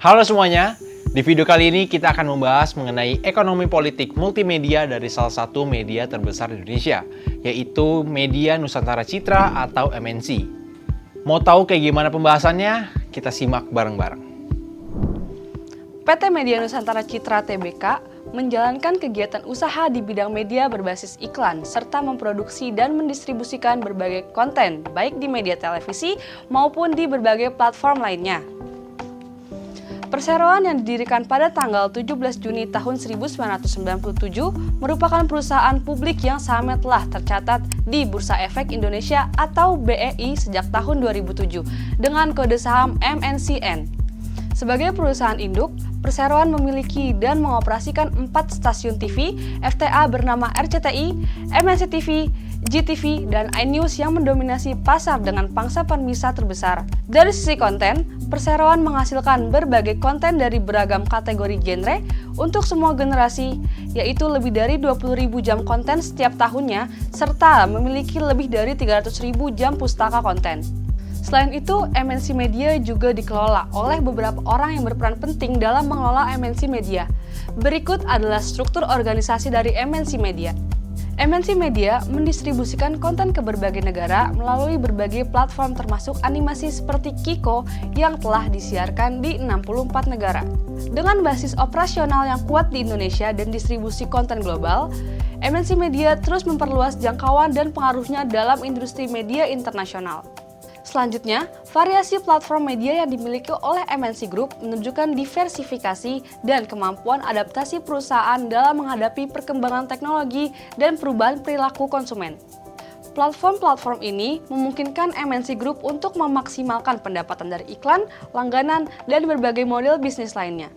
Halo semuanya, di video kali ini kita akan membahas mengenai ekonomi politik multimedia dari salah satu media terbesar di Indonesia, yaitu Media Nusantara Citra atau MNC. Mau tahu kayak gimana pembahasannya? Kita simak bareng-bareng. PT Media Nusantara Citra Tbk menjalankan kegiatan usaha di bidang media berbasis iklan, serta memproduksi dan mendistribusikan berbagai konten, baik di media televisi maupun di berbagai platform lainnya. Perseroan yang didirikan pada tanggal 17 Juni tahun 1997 merupakan perusahaan publik yang saham telah tercatat di Bursa Efek Indonesia atau BEI sejak tahun 2007 dengan kode saham MNCN. Sebagai perusahaan induk, Perseroan memiliki dan mengoperasikan 4 stasiun TV FTA bernama RCTI, MNC TV, GTV, dan iNews yang mendominasi pasar dengan pangsa pemirsa terbesar. Dari sisi konten, Perseroan menghasilkan berbagai konten dari beragam kategori genre untuk semua generasi, yaitu lebih dari 20.000 jam konten setiap tahunnya, serta memiliki lebih dari 300.000 jam pustaka konten. Selain itu, MNC Media juga dikelola oleh beberapa orang yang berperan penting dalam mengelola MNC Media. Berikut adalah struktur organisasi dari MNC Media. MNC Media mendistribusikan konten ke berbagai negara melalui berbagai platform termasuk animasi seperti Kiko yang telah disiarkan di 64 negara. Dengan basis operasional yang kuat di Indonesia dan distribusi konten global, MNC Media terus memperluas jangkauan dan pengaruhnya dalam industri media internasional. Selanjutnya, variasi platform media yang dimiliki oleh MNC Group menunjukkan diversifikasi dan kemampuan adaptasi perusahaan dalam menghadapi perkembangan teknologi dan perubahan perilaku konsumen. Platform-platform ini memungkinkan MNC Group untuk memaksimalkan pendapatan dari iklan, langganan, dan berbagai model bisnis lainnya.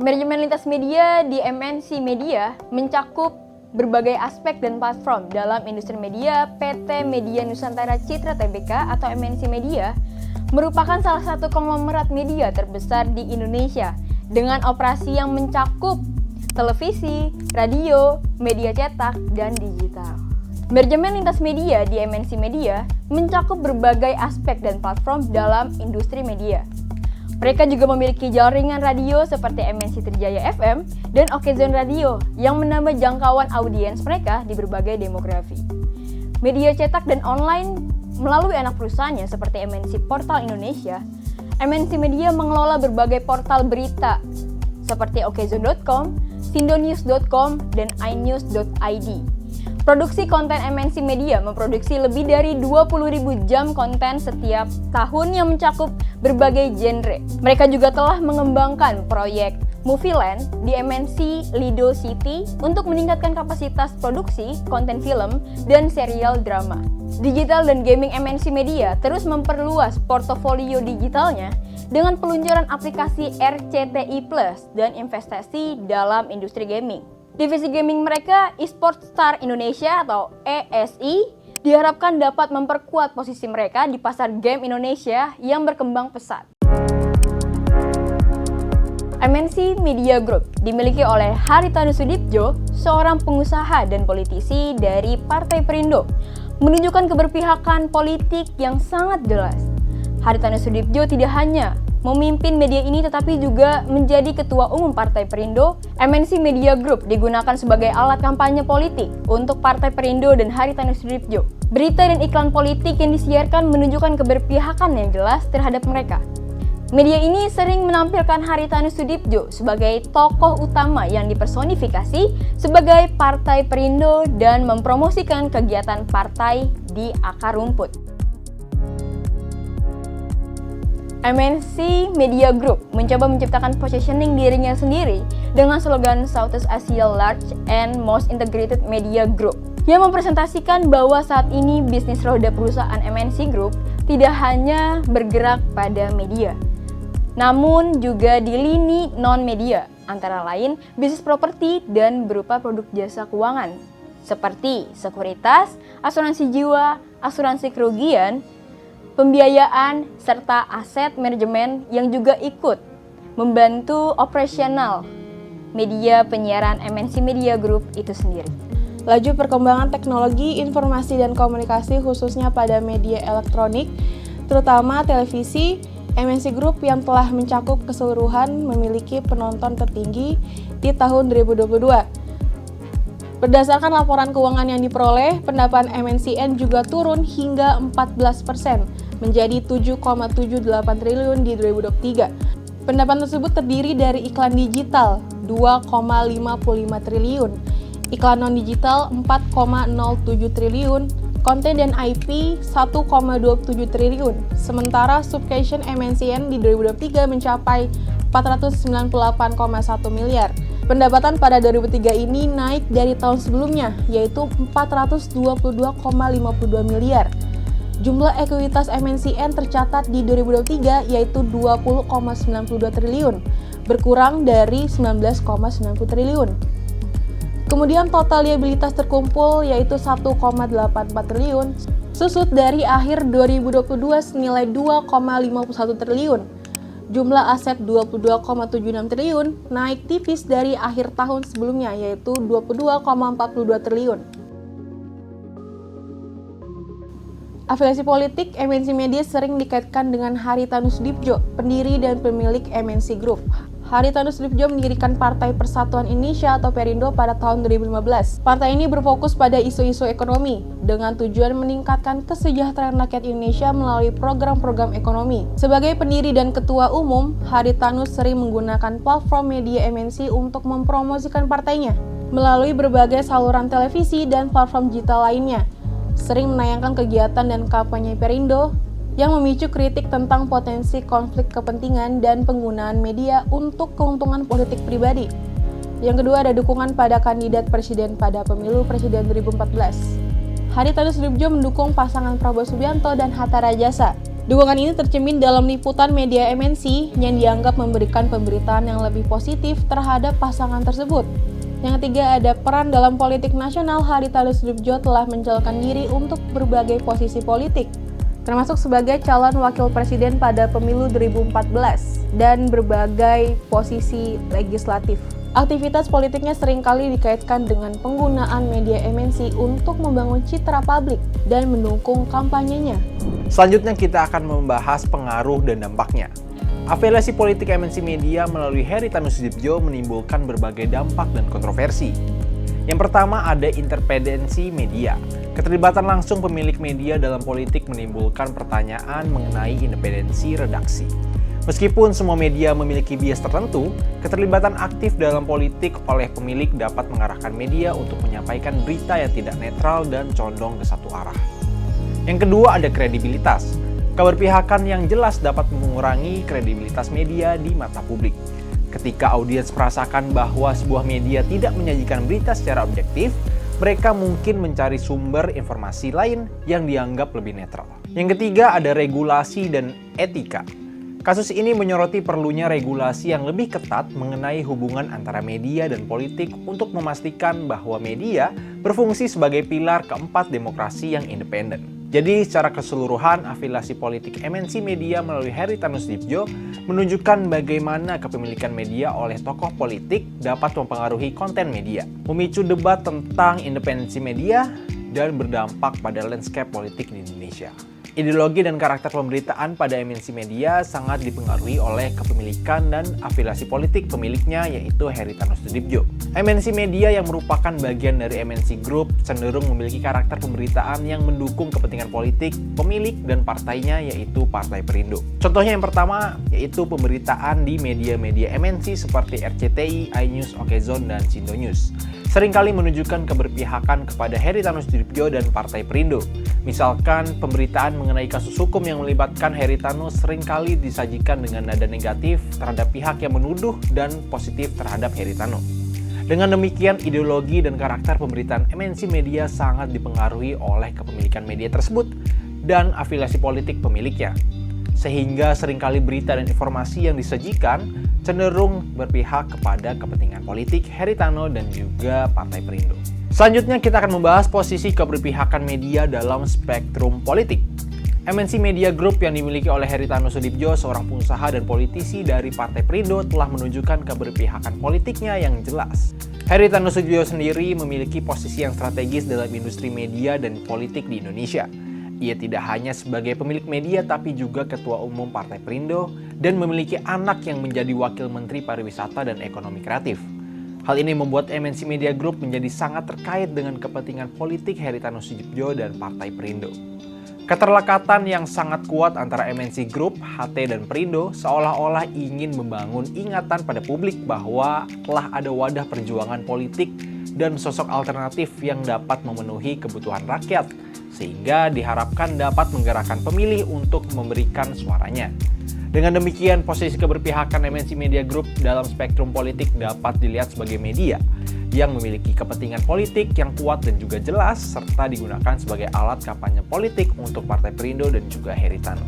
Manajemen lintas media di MNC Media mencakup berbagai aspek dan platform dalam industri media. PT Media Nusantara Citra Tbk atau MNC Media merupakan salah satu konglomerat media terbesar di Indonesia dengan operasi yang mencakup televisi, radio, media cetak, dan digital. Manajemen lintas media di MNC Media mencakup berbagai aspek dan platform dalam industri media. Mereka juga memiliki jaringan radio seperti MNC Trijaya FM dan Okezone Radio yang menambah jangkauan audiens mereka di berbagai demografi. Media cetak dan online melalui anak perusahaannya seperti MNC Portal Indonesia, MNC Media mengelola berbagai portal berita seperti okezone.com, sindonews.com, dan inews.id. Produksi konten MNC Media memproduksi lebih dari 20.000 jam konten setiap tahun yang mencakup berbagai genre. Mereka juga telah mengembangkan proyek Movieland di MNC Lido City untuk meningkatkan kapasitas produksi konten film dan serial drama. Digital dan gaming MNC Media terus memperluas portofolio digitalnya dengan peluncuran aplikasi RCTI Plus dan investasi dalam industri gaming. Divisi gaming mereka, Esports Star Indonesia atau ESI, diharapkan dapat memperkuat posisi mereka di pasar game Indonesia yang berkembang pesat. MNC Media Group dimiliki oleh Haritanu Sudipjo, seorang pengusaha dan politisi dari Partai Perindo, menunjukkan keberpihakan politik yang sangat jelas. Haritanu Sudipjo tidak hanya memimpin media ini tetapi juga menjadi ketua umum Partai Perindo. MNC Media Group digunakan sebagai alat kampanye politik untuk Partai Perindo dan Haritanu Sudipjo. Berita dan iklan politik yang disiarkan menunjukkan keberpihakan yang jelas terhadap mereka. Media ini sering menampilkan Haritanu Sudipjo sebagai tokoh utama yang dipersonifikasi sebagai Partai Perindo dan mempromosikan kegiatan partai di akar rumput. MNC Media Group mencoba menciptakan positioning dirinya sendiri dengan slogan Southeast Asia Large and Most Integrated Media Group yang mempresentasikan bahwa saat ini bisnis roda perusahaan MNC Group tidak hanya bergerak pada media, namun juga di lini non-media, antara lain bisnis properti dan berupa produk jasa keuangan seperti sekuritas, asuransi jiwa, asuransi kerugian, pembiayaan, serta aset manajemen yang juga ikut membantu operasional media penyiaran MNC Media Group itu sendiri. Laju perkembangan teknologi informasi dan komunikasi khususnya pada media elektronik terutama televisi. MNC Group yang telah mencakup keseluruhan memiliki penonton tertinggi di tahun 2022. Berdasarkan laporan keuangan yang diperoleh, pendapatan MNCN juga turun hingga 14% menjadi 7,78 triliun di 2023. Pendapatan tersebut terdiri dari iklan digital 2,55 triliun, iklan non-digital 4,07 triliun, konten dan IP 1,27 triliun, sementara subscription MNCN di 2023 mencapai 498,1 miliar. Pendapatan pada 2003 ini naik dari tahun sebelumnya, yaitu 422,52 miliar. Jumlah ekuitas MNCN tercatat di 2023 yaitu 20,92 triliun, berkurang dari 19,90 triliun. Kemudian total liabilitas terkumpul yaitu 1,84 triliun, susut dari akhir 2022 senilai 2,51 triliun. Jumlah aset 22,76 triliun, naik tipis dari akhir tahun sebelumnya yaitu 22,42 triliun. Afiliasi politik MNC Media sering dikaitkan dengan Haritanu Sudibjo, pendiri dan pemilik MNC Group. Haritanu Sudibjo mendirikan Partai Persatuan Indonesia atau Perindo pada tahun 2015. Partai ini berfokus pada isu-isu ekonomi dengan tujuan meningkatkan kesejahteraan rakyat Indonesia melalui program-program ekonomi. Sebagai pendiri dan ketua umum, Haritanu sering menggunakan platform media MNC untuk mempromosikan partainya melalui berbagai saluran televisi dan platform digital lainnya. Sering menayangkan kegiatan dan kampanye Perindo yang memicu kritik tentang potensi konflik kepentingan dan penggunaan media untuk keuntungan politik pribadi. Yang kedua ada dukungan pada kandidat presiden pada pemilu presiden 2014. Haritanu Sudibjo mendukung pasangan Prabowo Subianto dan Hatta Rajasa. Dukungan ini tercermin dalam liputan media MNC yang dianggap memberikan pemberitaan yang lebih positif terhadap pasangan tersebut. Yang ketiga ada peran dalam politik nasional. Haritanu Sudibjo telah mencalonkan diri untuk berbagai posisi politik, termasuk sebagai calon wakil presiden pada pemilu 2014 dan berbagai posisi legislatif. Aktivitas politiknya seringkali dikaitkan dengan penggunaan media MNC untuk membangun citra publik dan mendukung kampanyenya. Selanjutnya kita akan membahas pengaruh dan dampaknya. Afiliasi politik MNC Media melalui Haritanu Sudibjo menimbulkan berbagai dampak dan kontroversi. Yang pertama ada intervensi media. Keterlibatan langsung pemilik media dalam politik menimbulkan pertanyaan mengenai independensi redaksi. Meskipun semua media memiliki bias tertentu, keterlibatan aktif dalam politik oleh pemilik dapat mengarahkan media untuk menyampaikan berita yang tidak netral dan condong ke satu arah. Yang kedua ada kredibilitas. Keberpihakan yang jelas dapat mengurangi kredibilitas media di mata publik. Ketika audiens merasakan bahwa sebuah media tidak menyajikan berita secara objektif, mereka mungkin mencari sumber informasi lain yang dianggap lebih netral. Yang ketiga ada regulasi dan etika. Kasus ini menyoroti perlunya regulasi yang lebih ketat mengenai hubungan antara media dan politik untuk memastikan bahwa media berfungsi sebagai pilar keempat demokrasi yang independen. Jadi secara keseluruhan afiliasi politik MNC Media melalui Haritanu Sudibjo menunjukkan bagaimana kepemilikan media oleh tokoh politik dapat mempengaruhi konten media, memicu debat tentang independensi media, dan berdampak pada landscape politik di Indonesia. Ideologi dan karakter pemberitaan pada MNC Media sangat dipengaruhi oleh kepemilikan dan afiliasi politik pemiliknya yaitu Haritanu Sudibjo. MNC Media yang merupakan bagian dari MNC Group cenderung memiliki karakter pemberitaan yang mendukung kepentingan politik pemilik dan partainya yaitu Partai Perindo. Contohnya yang pertama yaitu pemberitaan di media-media MNC seperti RCTI, iNews, Okezone, dan Cindo News. Seringkali menunjukkan keberpihakan kepada Haritanu Sudibjo dan Partai Perindo. Misalkan pemberitaan mengenai kasus hukum yang melibatkan Haritanu seringkali disajikan dengan nada negatif terhadap pihak yang menuduh dan positif terhadap Haritanu. Dengan demikian, ideologi dan karakter pemberitaan MNC Media sangat dipengaruhi oleh kepemilikan media tersebut dan afiliasi politik pemiliknya. Sehingga seringkali berita dan informasi yang disajikan cenderung berpihak kepada kepentingan politik Haritanu dan juga Partai Perindo. Selanjutnya kita akan membahas posisi keberpihakan media dalam spektrum politik. MNC Media Group yang dimiliki oleh Haritanu Sudibjo, seorang pengusaha dan politisi dari Partai Perindo, telah menunjukkan keberpihakan politiknya yang jelas. Haritanu Sudibjo sendiri memiliki posisi yang strategis dalam industri media dan politik di Indonesia. Ia tidak hanya sebagai pemilik media tapi juga Ketua Umum Partai Perindo dan memiliki anak yang menjadi Wakil Menteri Pariwisata dan Ekonomi Kreatif. Hal ini membuat MNC Media Group menjadi sangat terkait dengan kepentingan politik Haritanu Sudibyo dan Partai Perindo. Keterlekatan yang sangat kuat antara MNC Group, HT, dan Perindo seolah-olah ingin membangun ingatan pada publik bahwa telah ada wadah perjuangan politik dan sosok alternatif yang dapat memenuhi kebutuhan rakyat, sehingga diharapkan dapat menggerakkan pemilih untuk memberikan suaranya. Dengan demikian, posisi keberpihakan MNC Media Group dalam spektrum politik dapat dilihat sebagai media yang memiliki kepentingan politik yang kuat dan juga jelas, serta digunakan sebagai alat kampanye politik untuk Partai Perindo dan juga Haritanu.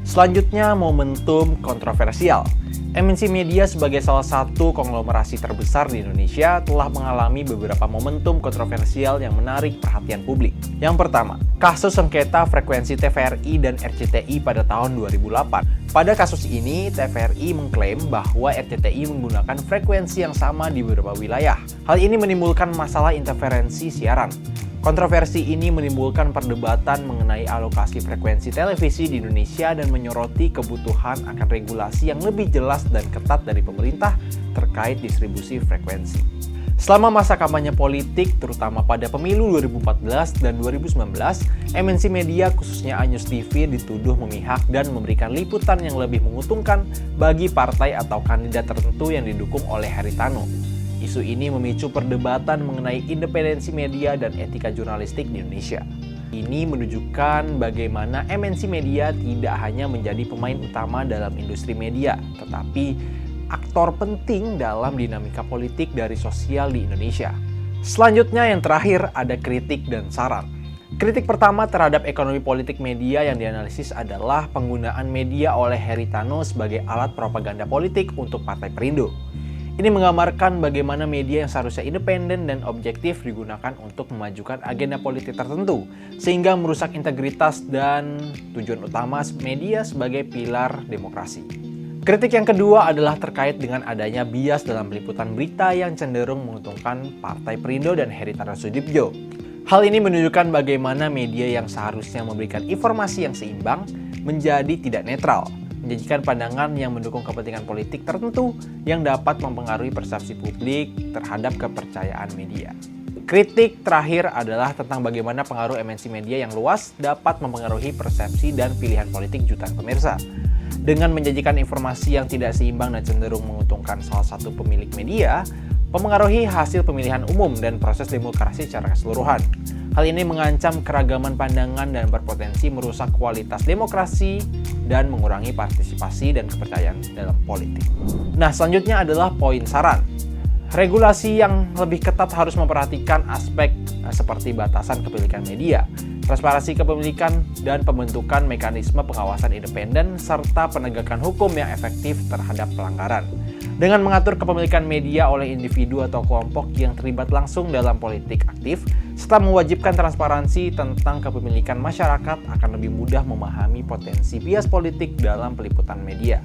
Selanjutnya, momentum kontroversial. MNC Media sebagai salah satu konglomerasi terbesar di Indonesia telah mengalami beberapa momentum kontroversial yang menarik perhatian publik. Yang pertama, kasus sengketa frekuensi TVRI dan RCTI pada tahun 2008. Pada kasus ini, TVRI mengklaim bahwa RCTI menggunakan frekuensi yang sama di beberapa wilayah. Hal ini menimbulkan masalah interferensi siaran. Kontroversi ini menimbulkan perdebatan mengenai alokasi frekuensi televisi di Indonesia dan menyoroti kebutuhan akan regulasi yang lebih jelas dan ketat dari pemerintah terkait distribusi frekuensi. Selama masa kampanye politik, terutama pada pemilu 2014 dan 2019, MNC Media khususnya Anyus TV dituduh memihak dan memberikan liputan yang lebih menguntungkan bagi partai atau kandidat tertentu yang didukung oleh Haritanu. Isu ini memicu perdebatan mengenai independensi media dan etika jurnalistik di Indonesia. Ini menunjukkan bagaimana MNC Media tidak hanya menjadi pemain utama dalam industri media, tetapi aktor penting dalam dinamika politik dari sosial di Indonesia. Selanjutnya yang terakhir ada kritik dan saran. Kritik pertama terhadap ekonomi politik media yang dianalisis adalah penggunaan media oleh Haritanu sebagai alat propaganda politik untuk Partai Perindo. Ini menggambarkan bagaimana media yang seharusnya independen dan objektif digunakan untuk memajukan agenda politik tertentu, sehingga merusak integritas dan tujuan utama media sebagai pilar demokrasi. Kritik yang kedua adalah terkait dengan adanya bias dalam peliputan berita yang cenderung menguntungkan Partai Perindo dan Haritanu Sudibyo. Hal ini menunjukkan bagaimana media yang seharusnya memberikan informasi yang seimbang menjadi tidak netral, menjadikan pandangan yang mendukung kepentingan politik tertentu yang dapat mempengaruhi persepsi publik terhadap kepercayaan media. Kritik terakhir adalah tentang bagaimana pengaruh MNC Media yang luas dapat mempengaruhi persepsi dan pilihan politik jutaan pemirsa. Dengan menjanjikan informasi yang tidak seimbang dan cenderung menguntungkan salah satu pemilik media, mempengaruhi hasil pemilihan umum dan proses demokrasi secara keseluruhan. Hal ini mengancam keragaman pandangan dan berpotensi merusak kualitas demokrasi dan mengurangi partisipasi dan kepercayaan dalam politik. Nah, selanjutnya adalah poin saran. Regulasi yang lebih ketat harus memperhatikan aspek seperti batasan kepemilikan media, transparansi kepemilikan, dan pembentukan mekanisme pengawasan independen serta penegakan hukum yang efektif terhadap pelanggaran. Dengan mengatur kepemilikan media oleh individu atau kelompok yang terlibat langsung dalam politik aktif, serta mewajibkan transparansi tentang kepemilikan masyarakat akan lebih mudah memahami potensi bias politik dalam peliputan media.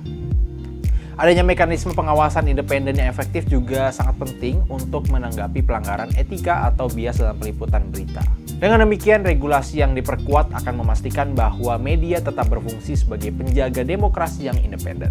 Adanya mekanisme pengawasan independen yang efektif juga sangat penting untuk menanggapi pelanggaran etika atau bias dalam peliputan berita. Dengan demikian, regulasi yang diperkuat akan memastikan bahwa media tetap berfungsi sebagai penjaga demokrasi yang independen.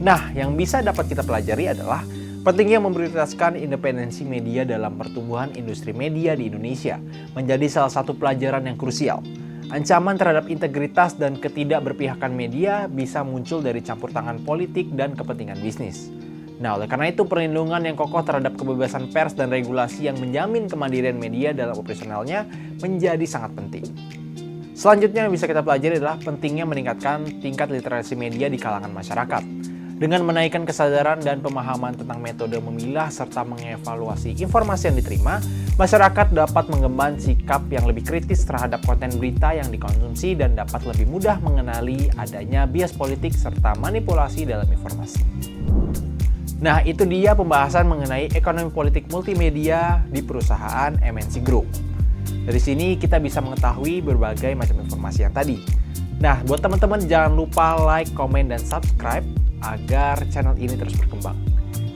Nah, yang bisa dapat kita pelajari adalah pentingnya memprioritaskan independensi media dalam pertumbuhan industri media di Indonesia menjadi salah satu pelajaran yang krusial. Ancaman terhadap integritas dan ketidakberpihakan media bisa muncul dari campur tangan politik dan kepentingan bisnis. Nah, oleh karena itu perlindungan yang kokoh terhadap kebebasan pers dan regulasi yang menjamin kemandirian media dalam operasionalnya menjadi sangat penting. Selanjutnya yang bisa kita pelajari adalah pentingnya meningkatkan tingkat literasi media di kalangan masyarakat. Dengan menaikkan kesadaran dan pemahaman tentang metode memilah serta mengevaluasi informasi yang diterima, masyarakat dapat mengemban sikap yang lebih kritis terhadap konten berita yang dikonsumsi dan dapat lebih mudah mengenali adanya bias politik serta manipulasi dalam informasi. Nah, itu dia pembahasan mengenai ekonomi politik multimedia di perusahaan MNC Group. Dari sini kita bisa mengetahui berbagai macam informasi yang tadi. Nah, buat teman-teman jangan lupa like, komen, dan subscribe agar channel ini terus berkembang.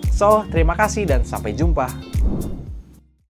So, terima kasih dan sampai jumpa.